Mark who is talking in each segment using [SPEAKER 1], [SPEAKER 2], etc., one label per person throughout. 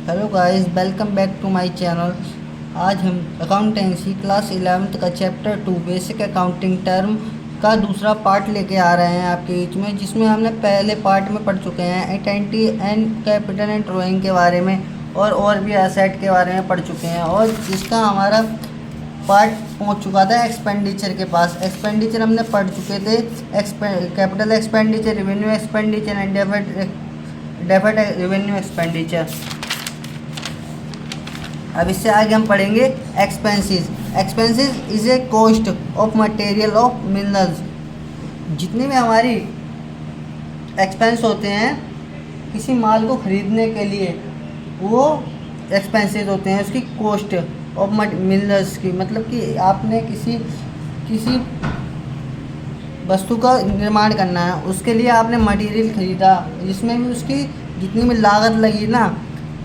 [SPEAKER 1] Hello guys, welcome back to my channel. आज हम accountancy class 11th का chapter 2 basic accounting term का दूसरा पार्ट लेके आ रहे हैं आपके बीच में, जिसमें हमने पहले पार्ट में पढ़ चुके हैं entity and capital and drawing के बारे में और भी एसेट के बारे में पढ़ चुके हैं। और जिसका हमारा पार्ट पहुंच चुका था एक्सपेंडिचर के पास। एक्सपेंडिचर हमने पढ़ चुके थे, capital expenditure, revenue expenditure and deferred revenue expenditure. अब इससे आगे हम पढ़ेंगे expenses. Expenses is a cost of material of minerals. जितनी भी हमारी एक्सपेंस होते हैं किसी माल को ख़रीदने के लिए, वो एक्सपेंसेस होते हैं उसकी कॉस्ट ऑफ मिनरल्स की। मतलब कि आपने किसी वस्तु का निर्माण करना है, उसके लिए आपने मटेरियल ख़रीदा, जिसमें भी उसकी जितनी भी लागत लगी ना,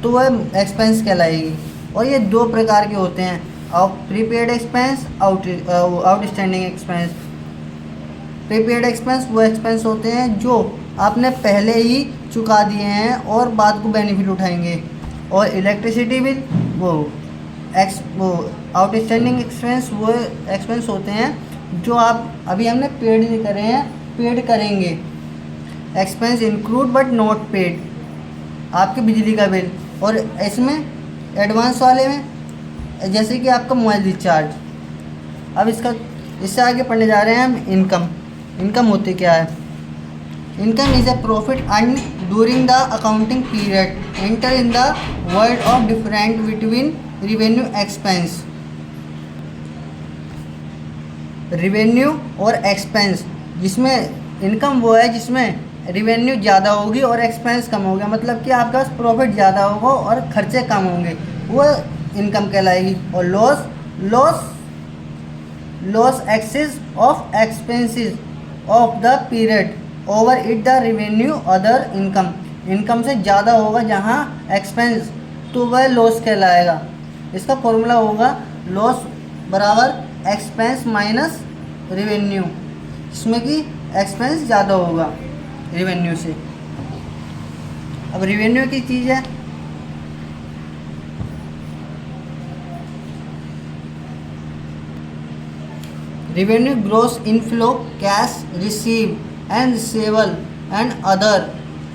[SPEAKER 1] तो वह एक्सपेंस कहलाएगी। और ये दो प्रकार के होते हैं, prepaid expense, outstanding expense. Prepaid expense वो एक्सपेंस होते हैं जो आपने पहले ही चुका दिए हैं और बाद को बेनिफिट उठाएंगे। और इलेक्ट्रिसिटी बिल वो आउटस्टैंडिंग एक्सपेंस वो एक्सपेंस होते हैं जो आप अभी हमने पेड नहीं करे हैं, पेड करेंगे। Expense include but not paid, आपके बिजली का बिल। और इसमें एडवांस वाले में जैसे कि आपका मोबाइल रिचार्ज। अब इससे आगे पढ़ने जा रहे हैं हम इनकम। इनकम होती क्या है? Income is a profit earn during the accounting period enter in the word of different between revenue expense. Revenue और एक्सपेंस, जिसमें इनकम वो है जिसमें रिवेन्यू ज़्यादा होगी और एक्सपेंस कम होगा। मतलब कि आपका प्रॉफिट ज़्यादा होगा और खर्चे कम होंगे, वो इनकम कहलाएगी। और loss excess of expenses of the period over it the revenue other income. Income से ज़्यादा होगा जहाँ एक्सपेंस, तो वह लॉस कहलाएगा। इसका फॉर्मूला होगा लॉस बराबर एक्सपेंस माइनस रेवेन्यू, जिसमें कि एक्सपेंस ज़्यादा होगा रेवेन्यू से। अब रेवेन्यू की चीज़ है, revenue gross inflow cash receive and receivable and other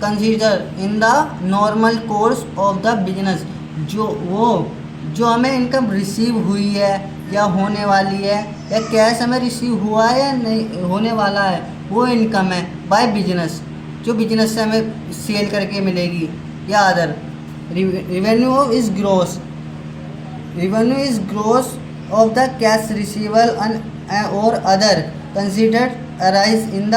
[SPEAKER 1] consider in the normal course of the business. जो हमें इनकम रिसीव हुई है या होने वाली है, या कैश हमें रिसीव हुआ है या नहीं होने वाला है, वो इनकम है बाय बिजनेस, जो बिजनेस से हमें सेल करके मिलेगी या other. Revenue is gross of the cash receivable और other considered arise in the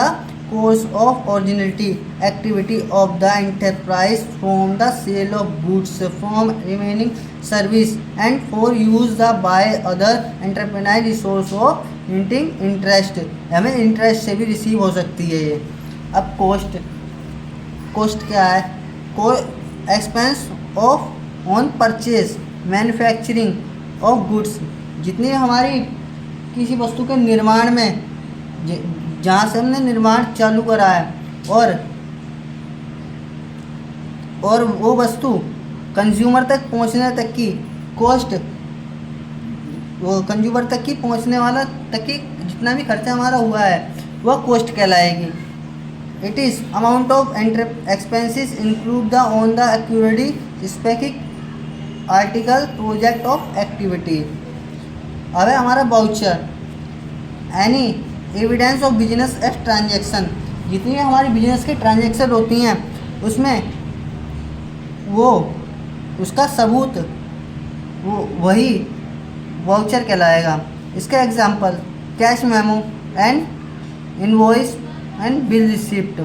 [SPEAKER 1] course of originality activity of the enterprise from the sale of goods from remaining service and for use the by other entrepreneur resource of interest. हमें interest से भी receive हो सकती है ये। अब cost क्या है? Expense of on purchase manufacturing of goods. जितनी हमारी किसी वस्तु के निर्माण में, जहाँ से हमने निर्माण चालू करा है और वो वस्तु कंज्यूमर तक पहुँचने तक की कॉस्ट, वो कंज्यूमर तक की पहुँचने वाला तक की जितना भी खर्चा हमारा हुआ है, वह कॉस्ट कहलाएगी। It is amount of expenses include the on the accuracy specific article project of activity. अब है हमारा voucher, any evidence of business X transaction. जितनी भी हमारी बिजनेस की ट्रांजेक्शन होती हैं उसमें वो उसका सबूत वही वाउचर कहलाएगा। इसका example cash memo and invoice and bill receipt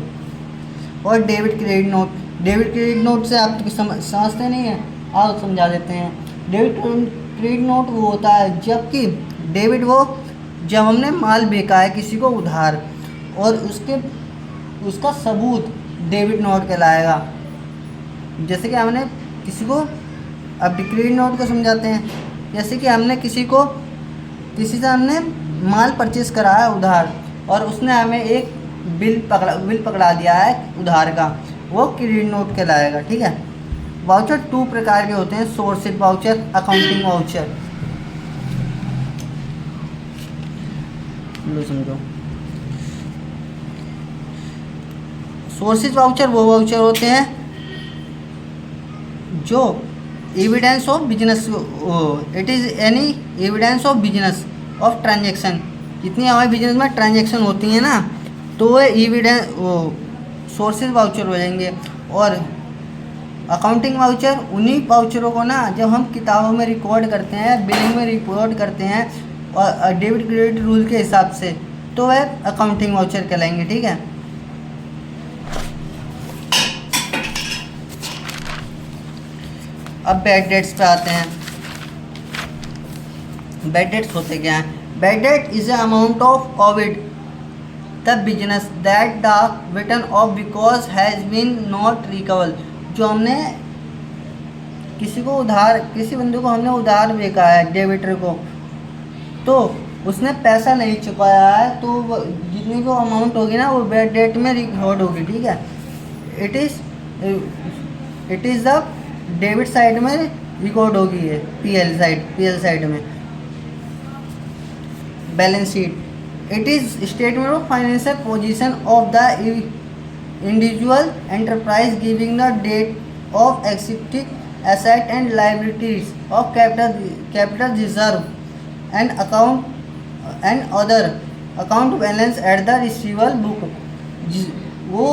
[SPEAKER 1] और debit credit note. Debit credit note से आप समझते नहीं हैं, आप समझा देते हैं। डेबिट क्रेडिट नोट वो होता है जबकि डेबिट वो जब हमने माल बेचा है किसी को उधार, और उसका सबूत डेबिट नोट कहलाएगा। जैसे कि हमने किसी को, अब क्रेडिट नोट को समझाते हैं, जैसे कि हमने किसी से हमने माल परचेस करा है उधार, और उसने हमें एक बिल पकड़ा दिया है उधार का, वो क्रेडिट नोट कहलाएगा। ठीक है। वाउचर 2 प्रकार के होते हैं, सोर्सेज वाउचर, अकाउंटिंग वाउचर। लो समझो, सोर्सेज वाउचर वो वाउचर होते हैं जो evidence of business, it is any evidence of business of transaction, जितनी हमारे बिजनेस में ट्रांजेक्शन होती हैं ना, तो वो एविडेंस वो सोर्सेज वाउचर हो जाएंगे। और अकाउंटिंग वाउचर उन्हीं वाउचरों को ना जब हम किताबों में रिकॉर्ड करते हैं, बिलिंग में रिकॉर्ड करते हैं और डेबिट क्रेडिट रूल के हिसाब से, तो वह अकाउंटिंग वाउचर कहलाएंगे। ठीक है, अब बैड डेट्स पे आते हैं। बैड डेट्स होते क्या हैं? Bad debt is a amount of owed the business that the return of because has been not recover. जो हमने किसी को उधार, किसी बंदे को हमने उधार बेचा है, डेबिटर को, तो उसने पैसा नहीं चुकाया है, तो जितनी भी अमाउंट होगी ना वो बैड डेट में रिकॉर्ड होगी। ठीक है, it is the debit side में रिकॉर्ड होगी है, पीएल साइड में। Balance sheet, it is statement of financial position of the individual enterprise giving the date of existing asset and liabilities of capital reserve and account and other account balance at the receivable book. वो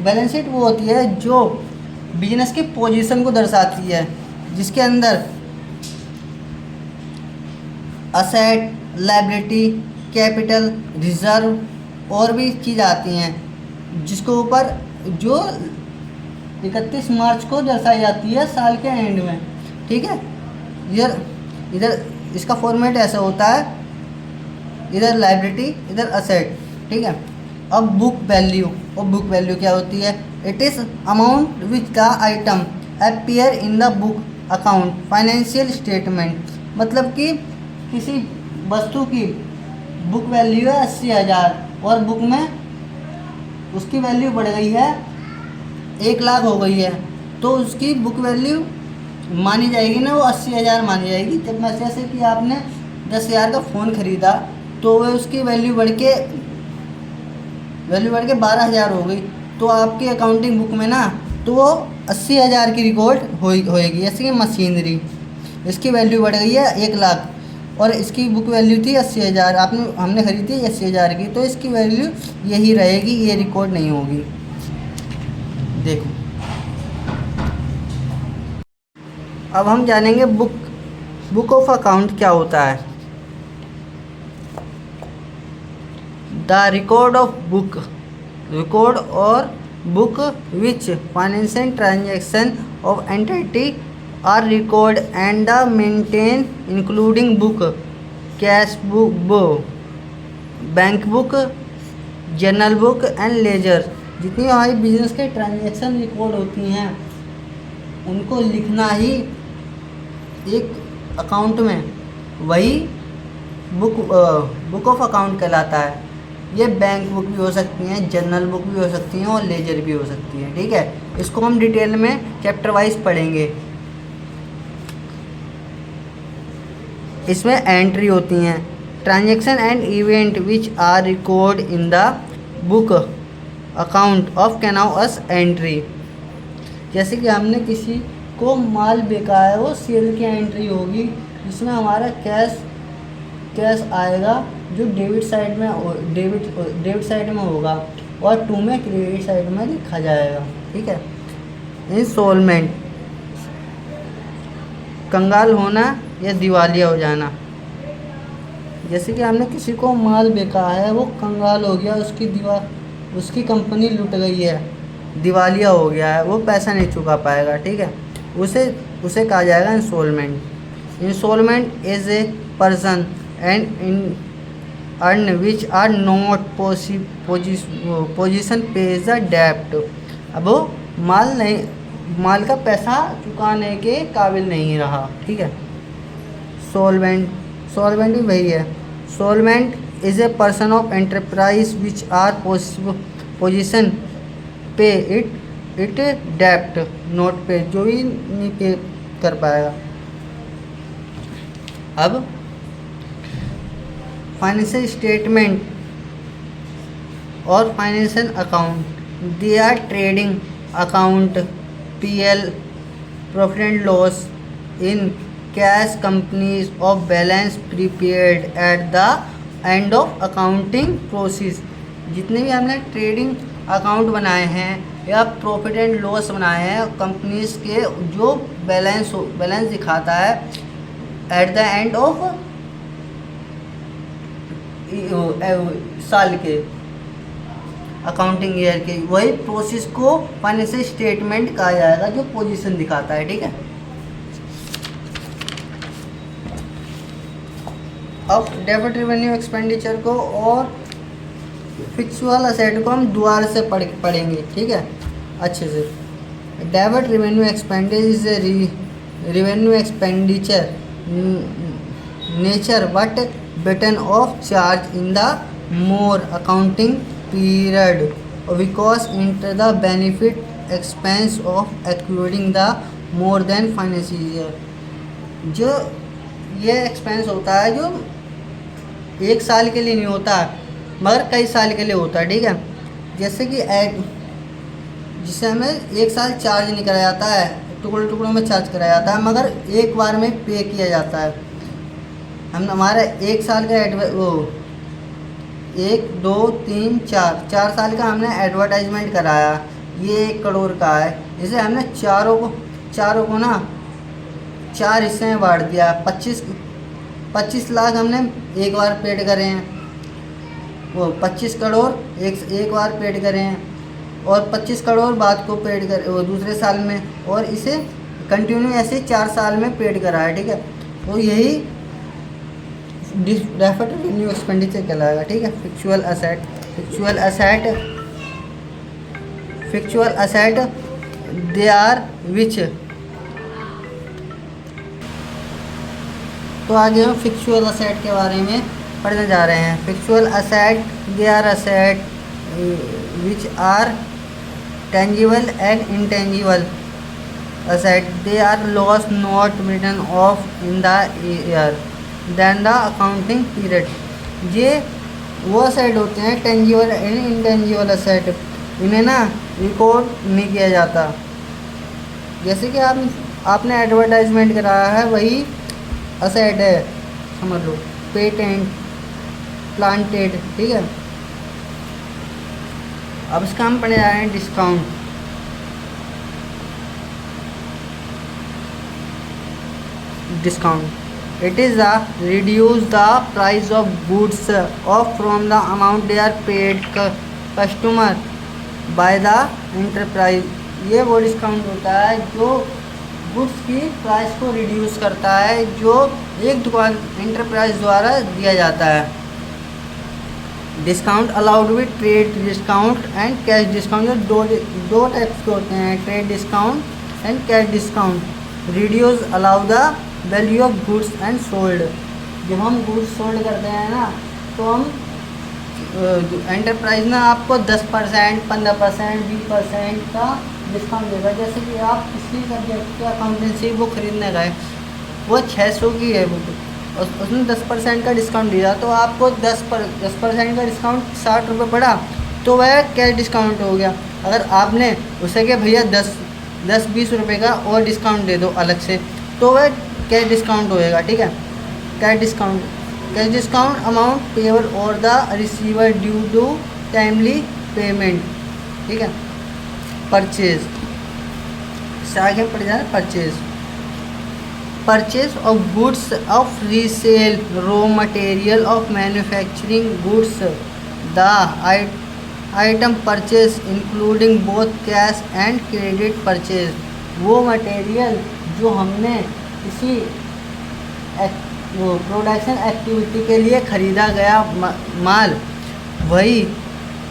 [SPEAKER 1] balance sheet वो होती है जो business की position को दर्शाती है, जिसके अंदर असेट, लायबिलिटी, कैपिटल, रिजर्व और भी चीज़ आती हैं, जिसको ऊपर जो 31 मार्च को दर्शाई जाती है साल के एंड में। ठीक है, इधर इसका फॉर्मेट ऐसा होता है, इधर लायबिलिटी, इधर असेट। ठीक है, अब बुक वैल्यू, और बुक वैल्यू क्या होती है? It is amount which the item appear in the book account financial statement. मतलब कि किसी वस्तु की बुक वैल्यू है 80,000 और बुक में उसकी वैल्यू बढ़ गई है 1,00,000 हो गई है, तो उसकी बुक वैल्यू मानी जाएगी ना, वो 80,000 मानी जाएगी। जब मैं जैसे कि आपने 10,000 का फ़ोन ख़रीदा तो वह उसकी वैल्यू बढ़ के 12,000 हो गई, तो आपकी अकाउंटिंग बुक में ना तो वो 80,000 की रिकॉर्ड होएगी। जैसे कि मशीनरी, इसकी वैल्यू बढ़ गई है 1,00,000 और इसकी बुक वैल्यू थी 80,000, हमने खरीदी 80,000 की, तो इसकी वैल्यू यही रहेगी, ये रिकॉर्ड नहीं होगी। देखो, अब हम जानेंगे बुक ऑफ अकाउंट क्या होता है। The record of book, record और book which financial transaction of entity are record and the maintain including book, cash book, bank book, journal book and ledger. जितनी हमारी बिजनेस के ट्रांजेक्शन रिकॉर्ड होती हैं उनको लिखना ही एक अकाउंट में, वही बुक ऑफ अकाउंट कहलाता है। ये बैंक बुक भी हो सकती हैं, जर्नल बुक भी हो सकती हैं और लेजर भी हो सकती हैं। ठीक है, इसको हम डिटेल में चैप्टर वाइज पढ़ेंगे। इसमें एंट्री होती हैं, transaction and event which are record in the book account of कैनाउस एंट्री। जैसे कि हमने किसी को माल बेचा है, वो सेल की एंट्री होगी, जिसमें हमारा कैश आएगा जो डेबिट साइड में होगा और 2 में क्रेडिट साइड में लिखा जाएगा। ठीक है, इंस्टॉलमेंट, कंगाल होना या दिवालिया हो जाना। जैसे कि हमने किसी को माल बेचा है, वो कंगाल हो गया, उसकी कंपनी लूट गई है, दिवालिया हो गया है, वो पैसा नहीं चुका पाएगा। ठीक है, उसे कहा जाएगा instalment. Instalment is a person and in earn which are not position pays the डेब्ट। अब वो माल का पैसा चुकाने के काबिल नहीं रहा। ठीक है, सॉल्वेंट भी वही है। Solvent is a person of enterprise which are position pay it it डेप्ट नोट पे, जो भी नहीं पे कर पाएगा। अब फाइनेंशियल स्टेटमेंट और financial account, they are trading account, PL profit and loss in cash companies of balance prepared at the end of accounting process. जितने भी हमने ट्रेडिंग अकाउंट बनाए हैं या प्रॉफिट एंड लॉस बनाए हैं कंपनीज के, जो बैलेंस दिखाता है एट द एंड ऑफ साल के, अकाउंटिंग ईयर के, वही प्रोसेस को फाइनेंशियल स्टेटमेंट कहा जाएगा जो पोजीशन दिखाता है। ठीक है, अब डेबिट रेवेन्यू एक्सपेंडिचर को और फिक्चुअल असेट को हम दोबारा से पढ़ेंगे। ठीक है, अच्छे से। Debit revenue expenditure revenue expenditure nature but button of charge in the more accounting period because enter the benefit expense of occurring the more than financial year. जो ये एक्सपेंस होता है जो एक साल के लिए नहीं होता मगर कई साल के लिए होता है। ठीक है, जैसे कि जिसे हमें एक साल चार्ज नहीं कराया जाता है, टुकड़ों टुकड़ों में चार्ज कराया जाता है, मगर एक बार में पे किया जाता है। हम हमारा एक साल का वो 1 2 3 4 साल का हमने एडवर्टाइजमेंट कराया, ये 1 करोड़ का है। जैसे हमने चारों को ना 4 हिस्से में बांट दिया। 25 लाख हमने एक बार पेड करे हैं, वो 25 करोड़ एक बार पेड करे हैं और 25 करोड़ बाद को पेड करे वो दूसरे साल में, और इसे कंटिन्यू ऐसे 4 साल में पेड करा है। ठीक है, तो यही डेफर्ड रेवेन्यू एक्सपेंडिचर कहलाएगा। ठीक है, फिक्चुअल असेट दे आर विच। तो आगे हम फिक्चुअल असेट के बारे में पढ़ने जा रहे हैं। Factual asset they are asset which are tangible and intangible asset, they are loss not written off in the year then the accounting period. ये वो असेट होते हैं टेंजिबल एंड इंटेंजिबल असेट, इन्हें ना रिकॉर्ड नहीं किया जाता। जैसे कि आपने एडवर्टाइजमेंट कराया है वही असेट है, समझ लो, पेटेंट प्लांटेड। ठीक है, अब इसका हम पढ़ने जा रहे हैं discount. It is the reduce the price of goods off from the amount they are paid customer by the enterprise। ये वो डिस्काउंट होता है जो गुड्स की प्राइस को रिड्यूस करता है, जो एक दुकान एंटरप्राइज द्वारा दिया जाता है। Discount allowed with trade discount and cash discount, दो टाइप्स के होते हैं, trade discount and cash discount. Reduce allow the value of goods and sold. जब हम गुड्स सोल्ड करते हैं ना तो हम एंटरप्राइज ना आपको 10%, 15%, 20% का डिस्काउंट देगा। जैसे कि आप किसी सब्जेक्ट के अकाउंटेंसी बुक खरीदने गए, वो 600 की है बुक, उसने 10% का डिस्काउंट दिया तो आपको 10% का डिस्काउंट 60 रुपये पड़ा, तो वह कैश डिस्काउंट हो गया। अगर आपने उसे कहा भैया 10-20 रुपये का और डिस्काउंट दे दो अलग से, तो वह कैश डिस्काउंट होएगा। ठीक है, कैश डिस्काउंट अमाउंट पेबल और the receiver due to timely payment. ठीक है, परचेज से आगे पड़ जाए। Purchase of goods of resale raw material of manufacturing goods, the item purchase including both cash and credit purchase. वो मटेरियल जो हमने किसी वो प्रोडक्शन एक्टिविटी के लिए ख़रीदा गया माल, वही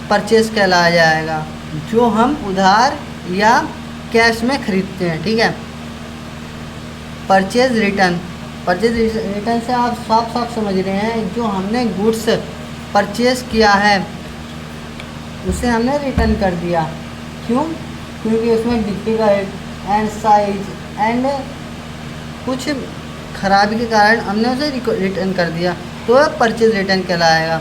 [SPEAKER 1] परचेज कहलाया जाएगा, जो हम उधार या कैश में ख़रीदते हैं। ठीक है, परचेज रिटर्न से आप साफ समझ रहे हैं, जो हमने गुड्स परचेज किया है उसे हमने रिटर्न कर दिया। क्यों? क्योंकि उसमें डिफिकल्ट एंड साइज एंड कुछ खराबी के कारण हमने उसे रिटर्न कर दिया, तो वह परचेज रिटर्न कहलाएगा।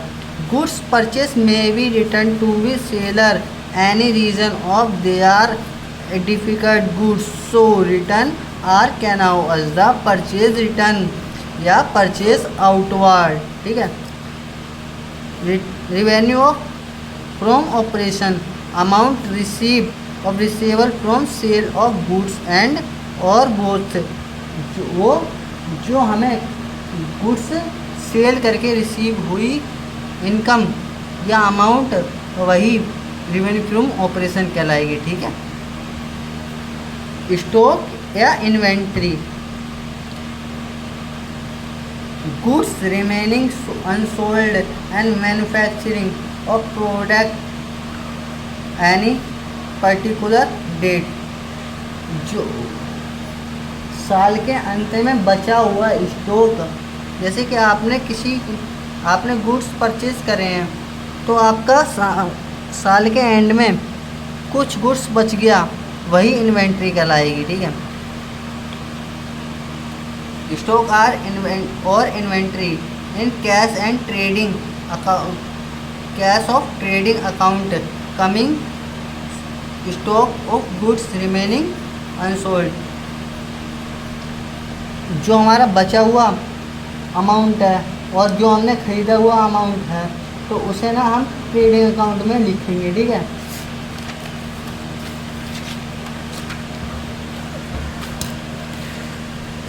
[SPEAKER 1] Goods purchase may be return to be seller any reason of they are difficult goods, so return are can now as the purchase return या परचेज आउटवर्ड। ठीक है। Revenue of from operation, amount receive of receivable from sale of goods and और both, जो हमें goods sale करके receive हुई income या amount, वही रेवेन्यू फ्रॉम ऑपरेशन कहलाएगी। ठीक है। स्टॉक या inventory, goods remaining unsold and manufacturing of product any particular date, जो साल के अंत में बचा हुआ स्टॉक, जैसे कि आपने गुड्स परचेज करे हैं तो आपका साल के एंड में कुछ गुड्स बच गया, वही इन्वेंट्री कहलाएगी। ठीक है। Stock are inventory in cash and trading account, cash of trading account coming stock of goods remaining unsold, जो हमारा बचा हुआ अमाउंट है और जो हमने ख़रीदा हुआ अमाउंट है, तो उसे ना हम ट्रेडिंग अकाउंट में लिखेंगे। ठीक है।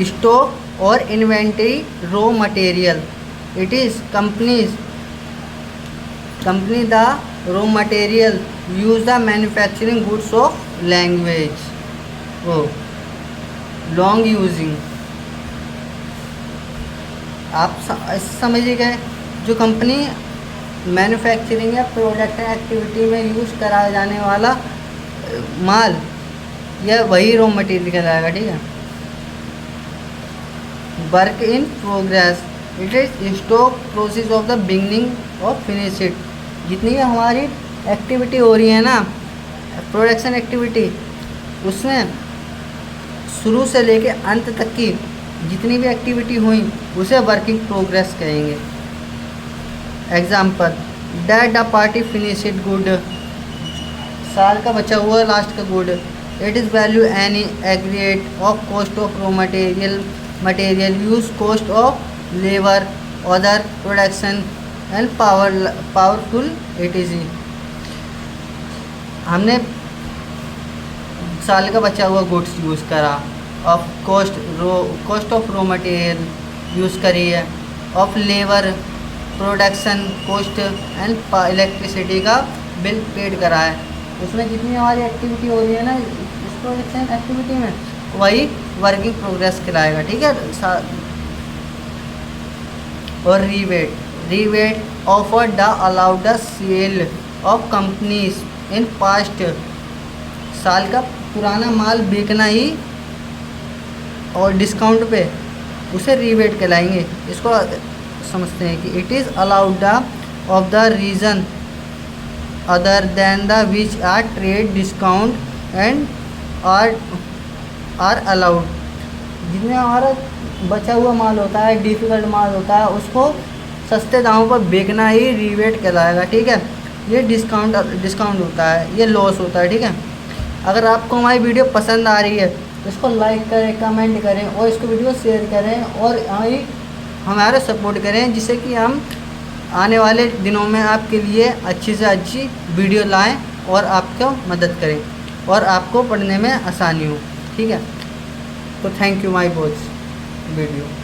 [SPEAKER 1] स्टॉक और inventory raw material, it is company the raw material use the manufacturing goods of language long using. आप समझ गए, जो कंपनी मैन्युफैक्चरिंग या प्रोडक्ट एक्टिविटी में यूज़ कराया जाने वाला माल, यह वही रॉ मटेरियल कहलाएगा। ठीक है। Work in progress, it is stock process of the beginning of finish it, जितनी हमारी एक्टिविटी हो रही है ना, प्रोडक्शन एक्टिविटी, उसमें शुरू से लेके अंत तक की जितनी भी एक्टिविटी हुई उसे वर्किंग प्रोग्रेस कहेंगे। Example, that the party finish it good, साल का बचा हुआ लास्ट का good. It is value any aggregate of cost of raw material use, cost of labour, other production and powerful etc। हमने साल का बचा हुआ गुड्स यूज़ करा, of cost of raw material use करी है, of labour production cost and electricity का bill paid करा है। उसमें जितनी हमारी एक्टिविटी हो रही है ना इस प्रोडक्शन एक्टिविटी में, वही वर्किंग प्रोग्रेस कहलाएगा। ठीक है। और rebate offer the allowed the sale of companies in past, साल का पुराना माल बेचना ही और डिस्काउंट पे, उसे रीवेट कहलाएंगे। इसको समझते हैं कि it is allowed of the reason other than the which are trade discount and are allowed. जितने हमारा बचा हुआ माल होता है, डिफ़िकल्ट माल होता है, उसको सस्ते दामों पर बेचना ही रीवेट कहलाएगा। ठीक है। ये डिस्काउंट होता है, ये लॉस होता है। ठीक है। अगर आपको हमारी वीडियो पसंद आ रही है तो इसको लाइक करें, कमेंट करें और इसको वीडियो शेयर करें और हमारा सपोर्ट करें, जिससे कि हम आने वाले दिनों में आपके लिए अच्छी से अच्छी वीडियो लाएं और आपको मदद करें और आपको पढ़ने में आसानी हो। ठीक है। तो thank you my watch video.